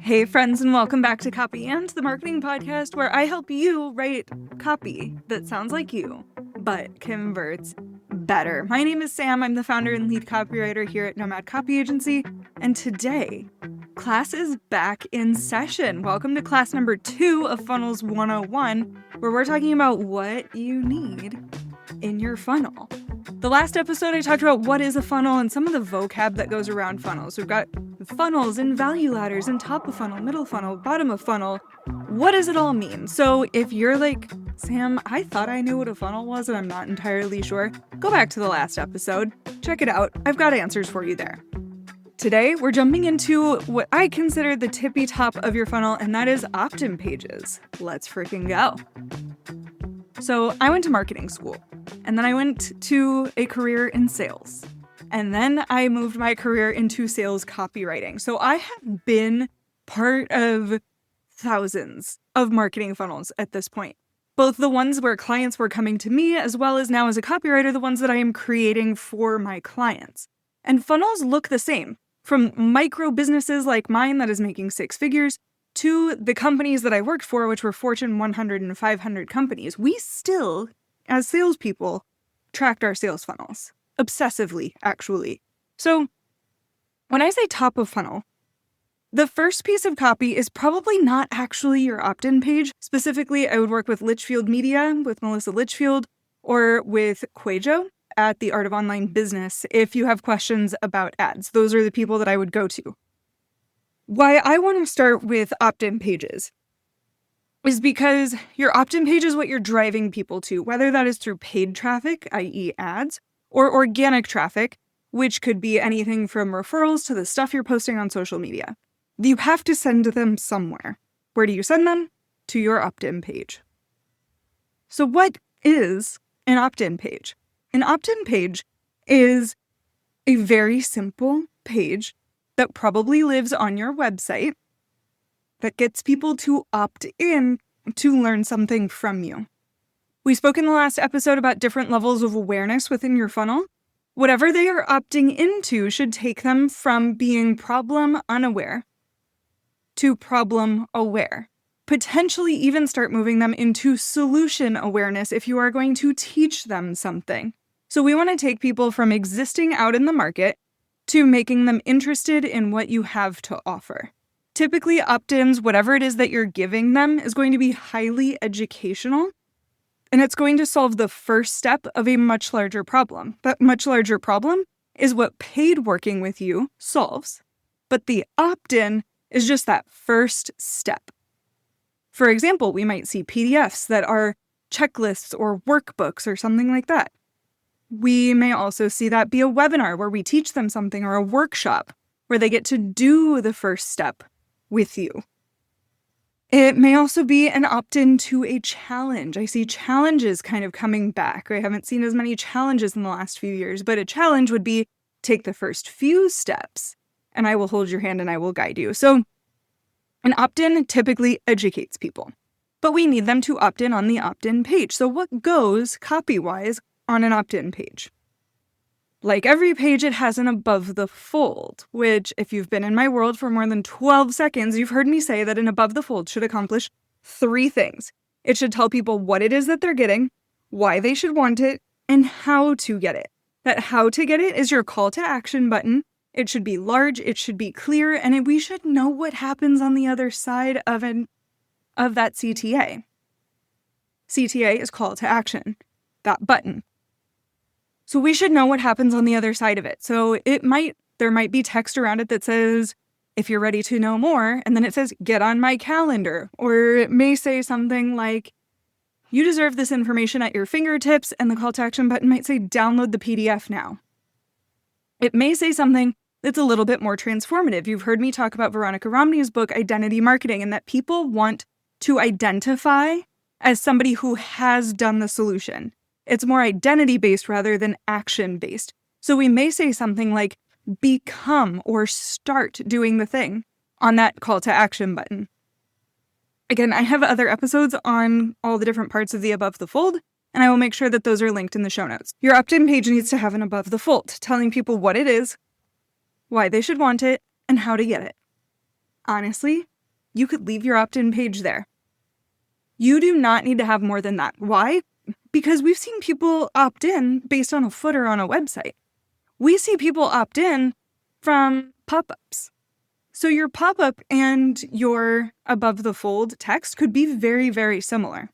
Hey friends, and welcome back to Copy and, the marketing podcast where I help you write copy that sounds like you, but converts better. My name is Sam. I'm the founder and lead copywriter here at Nomad Copy Agency, and today, class is back in session. Welcome to class number 2 of Funnels 101, where we're talking about what you need in your funnel. The last episode, I talked about what is a funnel and some of the vocab that goes around funnels. We've got funnels and value ladders and top of funnel, middle funnel, bottom of funnel. What does it all mean? So if you're like, Sam, I thought I knew what a funnel was and I'm not entirely sure, go back to the last episode, check it out. I've got answers for you there. Today, we're jumping into what I consider the tippy top of your funnel, and that is opt-in pages. Let's freaking go. So I went to marketing school, and then I went to a career in sales, and then I moved my career into sales copywriting. So I have been part of thousands of marketing funnels at this point, both the ones where clients were coming to me, as well as now as a copywriter, the ones that I am creating for my clients. And funnels look the same, from micro businesses like mine that is making 6 figures, to the companies that I worked for, which were Fortune 100 and 500 companies. We still, as salespeople, tracked our sales funnels. Obsessively, actually. So when I say top of funnel, the first piece of copy is probably not actually your opt-in page. Specifically, I would work with Litchfield Media, with Melissa Litchfield, or with Quajo at the Art of Online Business if you have questions about ads. Those are the people that I would go to. Why I want to start with opt-in pages is because your opt-in page is what you're driving people to, whether that is through paid traffic, i.e. ads, or organic traffic, which could be anything from referrals to the stuff you're posting on social media. You have to send them somewhere. Where do you send them? To your opt-in page. So what is an opt-in page? An opt-in page is a very simple page that probably lives on your website that gets people to opt in to learn something from you. We spoke in the last episode about different levels of awareness within your funnel. Whatever they are opting into should take them from being problem unaware to problem aware. Potentially even start moving them into solution awareness if you are going to teach them something. So we want to take people from existing out in the market to making them interested in what you have to offer. Typically, opt-ins, whatever it is that you're giving them, is going to be highly educational, and it's going to solve the first step of a much larger problem. That much larger problem is what paid working with you solves. But the opt-in is just that first step. For example, we might see PDFs that are checklists or workbooks or something like that. We may also see that be a webinar where we teach them something, or a workshop where they get to do the first step with you. It may also be an opt-in to a challenge. I see challenges kind of coming back. I haven't seen as many challenges in the last few years, but a challenge would be take the first few steps and I will hold your hand and I will guide you. So an opt-in typically educates people, but we need them to opt in on the opt-in page. So what goes copy-wise on an opt-in page? Like every page, it has an above the fold, which if you've been in my world for more than 12 seconds, you've heard me say that an above the fold should accomplish 3 things. It should tell people what it is that they're getting, why they should want it, and how to get it. That how to get it is your call to action button. It should be large, it should be clear, and we should know what happens on the other side of that CTA. CTA is call to action, that button. So we should know what happens on the other side of it. So there might be text around it that says, if you're ready to know more, and then it says, get on my calendar. Or it may say something like, you deserve this information at your fingertips, and the call to action button might say, download the PDF now. It may say something that's a little bit more transformative. You've heard me talk about Veronica Romney's book, Identity Marketing, and that people want to identify as somebody who has done the solution. It's more identity-based rather than action-based. So we may say something like, become or start doing the thing on that call to action button. Again, I have other episodes on all the different parts of the above the fold, and I will make sure that those are linked in the show notes. Your opt-in page needs to have an above the fold, telling people what it is, why they should want it, and how to get it. Honestly, you could leave your opt-in page there. You do not need to have more than that. Why? Because we've seen people opt in based on a footer on a website. We see people opt in from pop-ups. So your pop-up and your above the fold text could be very, very similar.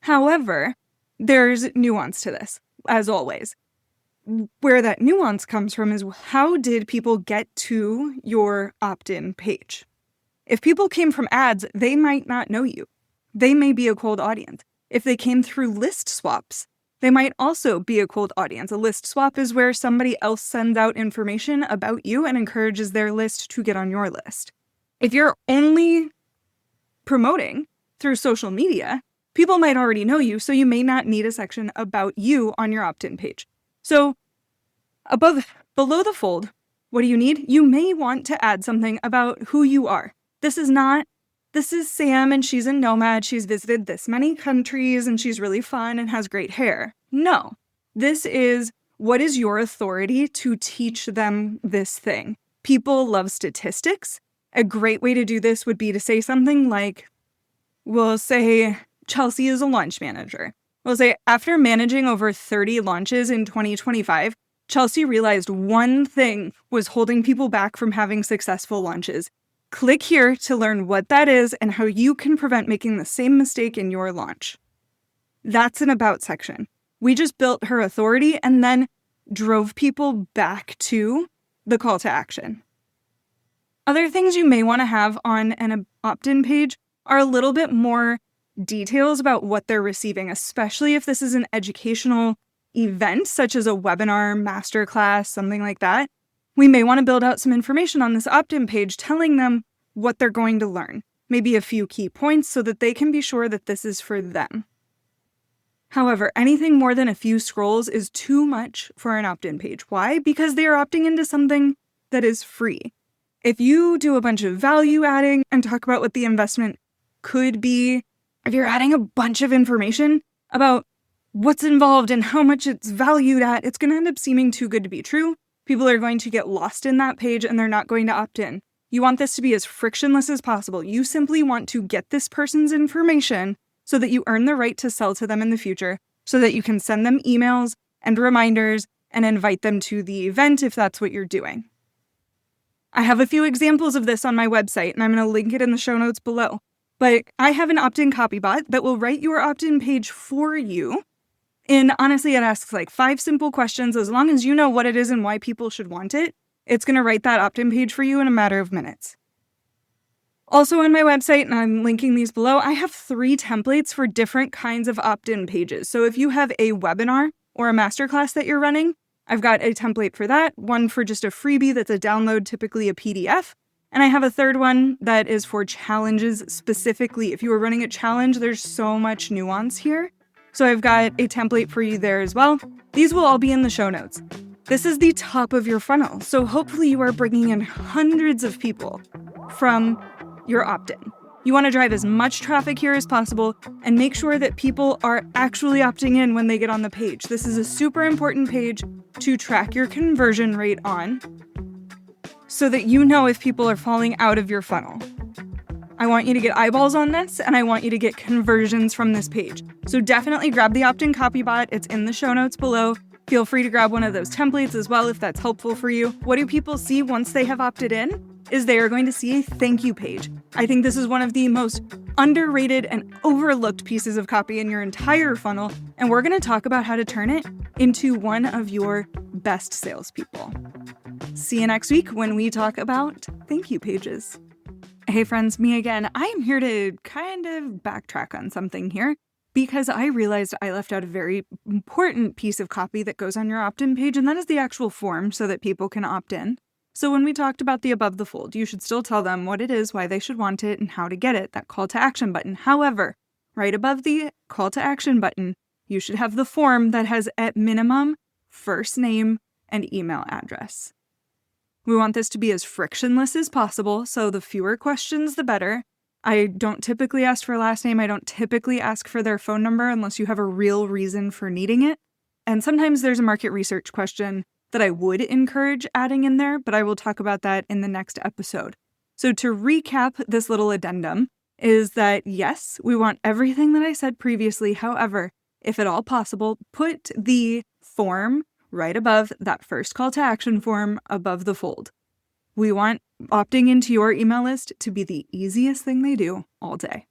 However, there's nuance to this, as always. Where that nuance comes from is how did people get to your opt-in page? If people came from ads, they might not know you. They may be a cold audience. If they came through list swaps, they might also be a cold audience. A list swap is where somebody else sends out information about you and encourages their list to get on your list. If you're only promoting through social media, people might already know you, so you may not need a section about you on your opt-in page. So below the fold, what do you need? You may want to add something about who you are. This is Sam and she's a nomad. She's visited this many countries and she's really fun and has great hair. No, this is what is your authority to teach them this thing. People love statistics. A great way to do this would be to say something like, we'll say Chelsea is a launch manager. We'll say after managing over 30 launches in 2025, Chelsea realized one thing was holding people back from having successful launches. Click here to learn what that is and how you can prevent making the same mistake in your launch. That's an about section. We just built her authority and then drove people back to the call to action. Other things you may want to have on an opt-in page are a little bit more details about what they're receiving, especially if this is an educational event, such as a webinar, masterclass, something like that. We may want to build out some information on this opt-in page telling them what they're going to learn, maybe a few key points so that they can be sure that this is for them. However, anything more than a few scrolls is too much for an opt-in page. Why? Because they are opting into something that is free. If you do a bunch of value adding and talk about what the investment could be, if you're adding a bunch of information about what's involved and how much it's valued at, it's going to end up seeming too good to be true. People are going to get lost in that page and they're not going to opt in. You want this to be as frictionless as possible. You simply want to get this person's information so that you earn the right to sell to them in the future, so that you can send them emails and reminders and invite them to the event if that's what you're doing. I have a few examples of this on my website and I'm going to link it in the show notes below. But I have an opt-in copy bot that will write your opt-in page for you. And honestly, it asks like 5 simple questions. As long as you know what it is and why people should want it, it's going to write that opt-in page for you in a matter of minutes. Also on my website, and I'm linking these below, I have 3 templates for different kinds of opt-in pages. So if you have a webinar or a masterclass that you're running, I've got a template for that, one for just a freebie that's a download, typically a PDF. And I have a third one that is for challenges specifically. If you are running a challenge, there's so much nuance here. So I've got a template for you there as well. These will all be in the show notes. This is the top of your funnel. So hopefully you are bringing in hundreds of people from your opt-in. You want to drive as much traffic here as possible and make sure that people are actually opting in when they get on the page. This is a super important page to track your conversion rate on so that you know if people are falling out of your funnel. I want you to get eyeballs on this, and I want you to get conversions from this page. So definitely grab the opt-in copy bot. It's in the show notes below. Feel free to grab one of those templates as well if that's helpful for you. What do people see once they have opted in? Is they are going to see a thank you page. I think this is one of the most underrated and overlooked pieces of copy in your entire funnel, and we're going to talk about how to turn it into one of your best salespeople. See you next week when we talk about thank you pages. Hey friends, me again. I am here to kind of backtrack on something here because I realized I left out a very important piece of copy that goes on your opt-in page, and that is the actual form so that people can opt in. So when we talked about the above the fold, you should still tell them what it is, why they should want it, and how to get it, that call to action button. However, right above the call to action button, you should have the form that has at minimum first name and email address. We want this to be as frictionless as possible, so the fewer questions, the better. I don't typically ask for last name. I don't typically ask for their phone number unless you have a real reason for needing it. And sometimes there's a market research question that I would encourage adding in there, but I will talk about that in the next episode. So to recap this little addendum is that, yes, we want everything that I said previously. However, if at all possible, put the form right above that first call to action form above the fold. We want opting into your email list to be the easiest thing they do all day.